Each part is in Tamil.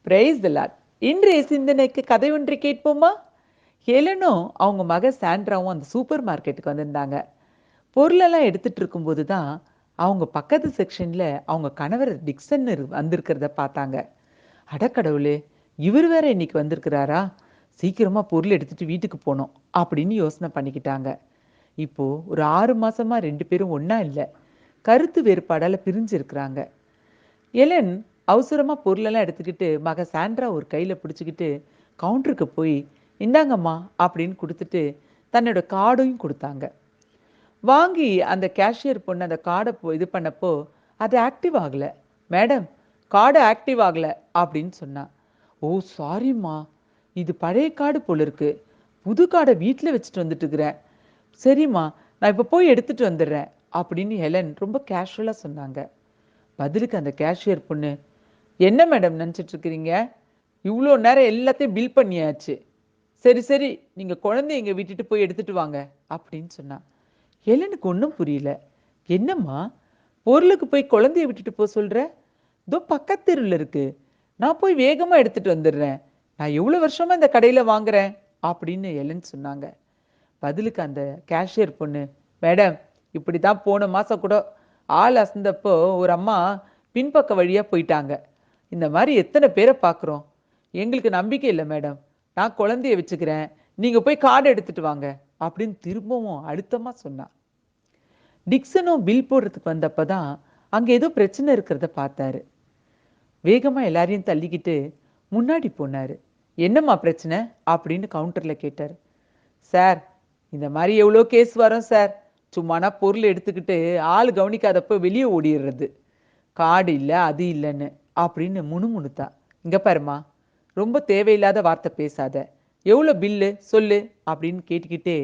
Praise the Lord. இன்றைய சிந்தனைக்கு கதை ஒன்றை கேட்போமா? ஹெலனும் அவங்க மக சாண்ட்ராவும் அந்த சூப்பர் மார்க்கெட்டுக்கு வந்திருந்தாங்க. பொருளெல்லாம் எடுத்துட்டு இருக்கும்போது தான் அவங்க பக்கத்து செக்ஷன்ல அவங்க கணவர் டிக்சன் வந்திருக்கிறத பார்த்தாங்க. அடக்கடவுளே, இவர் வேற இன்னைக்கு வந்திருக்கிறாரா? சீக்கிரமா பொருள் எடுத்துட்டு வீட்டுக்கு போனோம் அப்படின்னு யோசனை பண்ணிக்கிட்டாங்க. இப்போ ஒரு 6 மாசமா 2 பேரும் ஒண்ணா இல்ல. கருத்து வேறுபாடால பிரிஞ்சு இருக்கிறாங்க. எலன் அவசரமா பொருளெல்லாம் எடுத்துக்கிட்டு மக சாண்ட்ரா ஒரு கையில பிடிச்சுக்கிட்டு கவுண்டருக்கு போய் இந்தாங்கம்மா அப்படின்னு கொடுத்துட்டு தன்னோட கார்டையும் கொடுத்தாங்க. வாங்கி அந்த கேஷியர் பொண்ணு அந்த கார்டை இது பண்ணப்போ அது ஆக்டிவ் ஆகல. மேடம், கார்டு ஆக்டிவ் ஆகல அப்படின்னு சொன்னா. ஓ சாரிம்மா, இது பழைய கார்டு போல இருக்கு. புது கார்டை வீட்டில் வச்சுட்டு வந்துட்டு இருக்கிறேன். சரிம்மா, நான் இப்போ போய் எடுத்துட்டு வந்துடுறேன் அப்படின்னு ஹெலன் ரொம்ப கேஷுவலாக சொன்னாங்க. பதிலுக்கு அந்த கேஷியர் பொண்ணு, என்ன மேடம் நினச்சிட்டு இருக்கிறீங்க? இவ்வளோ நேரம் எல்லாத்தையும் பில் பண்ணியாச்சு. சரி சரி, நீங்கள் குழந்தைய இங்கே விட்டுட்டு போய் எடுத்துட்டு வாங்க அப்படின்னு சொன்னா. ஹெலனுக்கு ஒன்றும் புரியல. என்னம்மா, பொருளுக்கு போய் குழந்தைய விட்டுட்டு போக சொல்ற? இதோ பக்கத்து தெருவில் இருக்கு, நான் போய் வேகமாக எடுத்துட்டு வந்துடுறேன். நான் எவ்வளோ வருஷமா இந்த கடையில் வாங்குறேன் அப்படின்னு ஹெலன் சொன்னாங்க. பதிலுக்கு அந்த கேஷியர் பொண்ணு, மேடம், இப்படி தான் போன மாதம் கூட ஆள் அசந்தப்போ ஒரு அம்மா பின்பக்க வழியாக போயிட்டாங்க. இந்த மாதிரி எத்தனை பேரை பார்க்குறோம். எங்களுக்கு நம்பிக்கை இல்லை மேடம். நான் குழந்தைய வச்சுக்கிறேன், நீங்கள் போய் கார்டு எடுத்துட்டு வாங்க அப்படின்னு திரும்பவும் அழுத்தமாக சொன்னான். டிக்சனும் பில் போடுறதுக்கு வந்தப்போ தான் அங்கே ஏதோ பிரச்சனை இருக்கிறத பார்த்தாரு. வேகமாக எல்லாரையும் தள்ளிக்கிட்டு முன்னாடி போனார். என்னம்மா பிரச்சனை அப்படின்னு கவுண்டரில் கேட்டார். சார், இந்த மாதிரி எவ்வளோ கேஸ் வரும் சார். சும்மானா பொருள் எடுத்துக்கிட்டு ஆள் கவனிக்காதப்போ வெளியே ஓடிடுறது. கார்டு இல்லை அது இல்லைன்னு அப்படின்னு முணுமுணுத்தா. இங்கே பாருமா, ரொம்ப தேவையில்லாத வார்த்தை பேசாத. எவ்வளோ பில்லு சொல்லு அப்படின்னு கேட்டுக்கிட்டே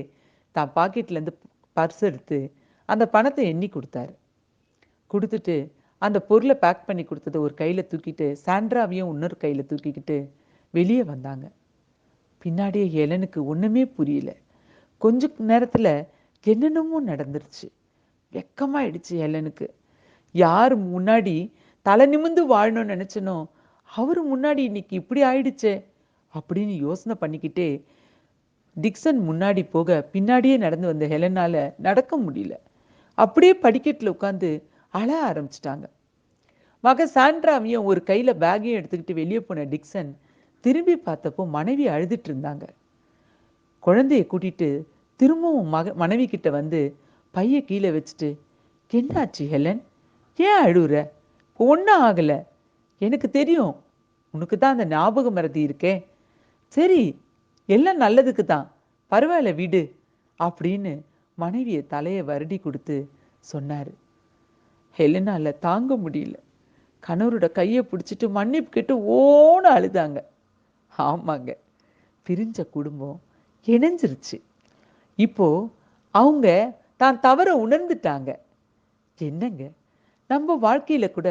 தான் பாக்கெட்லேருந்து பர்ஸ் எடுத்து அந்த பணத்தை எண்ணி கொடுத்தாரு. கொடுத்துட்டு அந்த பொருளை பேக் பண்ணி கொடுத்ததை ஒரு கையில் தூக்கிட்டு சாண்ட்ராவையும் இன்னொரு கையில் தூக்கிக்கிட்டு வெளியே வந்தாங்க. பின்னாடியே ஹெலனுக்கு ஒன்றுமே புரியல. கொஞ்ச நேரத்தில் என்னென்னமோ நடந்துருச்சு. வெக்கமாயிடுச்சு ஹெலனுக்கு. யார் முன்னாடி தலை நிமிந்து வாழணும்னு நினச்சனோ அவர் முன்னாடி இன்னைக்கு இப்படி ஆயிடுச்சே அப்படின்னு யோசனை பண்ணிக்கிட்டே டிக்சன் முன்னாடி போக பின்னாடியே நடந்து வந்த ஹெலனால நடக்க முடியல. அப்படியே படிக்கட்டில் உட்காந்து அழ ஆரம்பிச்சிட்டாங்க. மக சாண்ட்ராவையும் ஒரு கையில் பேக்கையும் எடுத்துக்கிட்டு வெளியே போன டிக்சன் திரும்பி பார்த்தப்போ மனைவி அழுதுட்டு இருந்தாங்க. குழந்தைய கூட்டிட்டு திரும்பவும் மனைவி கிட்ட வந்து பைய கீழே வச்சுட்டு, என்னாச்சு ஹெலன், ஏன் அழுகுற? ஒன்றும் ஆகலை, எனக்கு தெரியும் உனக்கு தான் அந்த ஞாபக மறதி இருக்கே. சரி, எல்லாம் நல்லதுக்கு தான், பரவாயில்ல விடு அப்படின்னு மனைவியை தலையை வருடி கொடுத்து சொன்னார். ஹெலனால தாங்க முடியல. கணவரோட கையை பிடிச்சிட்டு மன்னிப்பு கேட்டு ஓன்னு அழுதாங்க. ஆமாங்க, பிரிஞ்ச குடும்பம் இணைஞ்சிருச்சு. இப்போ அவங்க தான் தவற உணர்ந்துட்டாங்க. என்னங்க, நம்ம வாழ்க்கையில கூட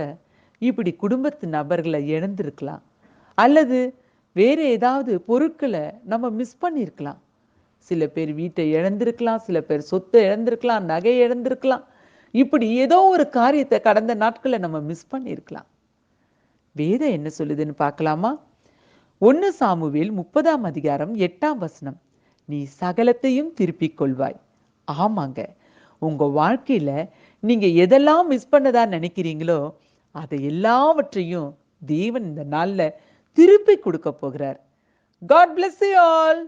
இப்படி குடும்பத்து நபர்களை இழந்திருக்கலாம், அல்லது வேற ஏதாவது பொருட்களை நம்ம மிஸ் பண்ணியிருக்கலாம். சில பேர் வீட்டை இழந்திருக்கலாம், சில பேர் சொத்தை இழந்திருக்கலாம், நகை இழந்திருக்கலாம். இப்படி ஏதோ ஒரு காரியத்தை கடந்த நாட்களை நம்ம மிஸ் பண்ணியிருக்கலாம். வேதம் என்ன சொல்லுதுன்னு பார்க்கலாமா? 1 சாமுவேல் 30ஆம் அதிகாரம் 8ஆம் வசனம். நீ சகலத்தையும் திருப்பிக் கொள்வாய். ஆமாங்க, உங்க வாழ்க்கையில நீங்க எதெல்லாம் மிஸ் பண்ணதா நினைக்கிறீங்களோ அதை எல்லாவற்றையும் தேவன் இந்த நாள்ல திருப்பி கொடுக்க போகிறார். God bless you all.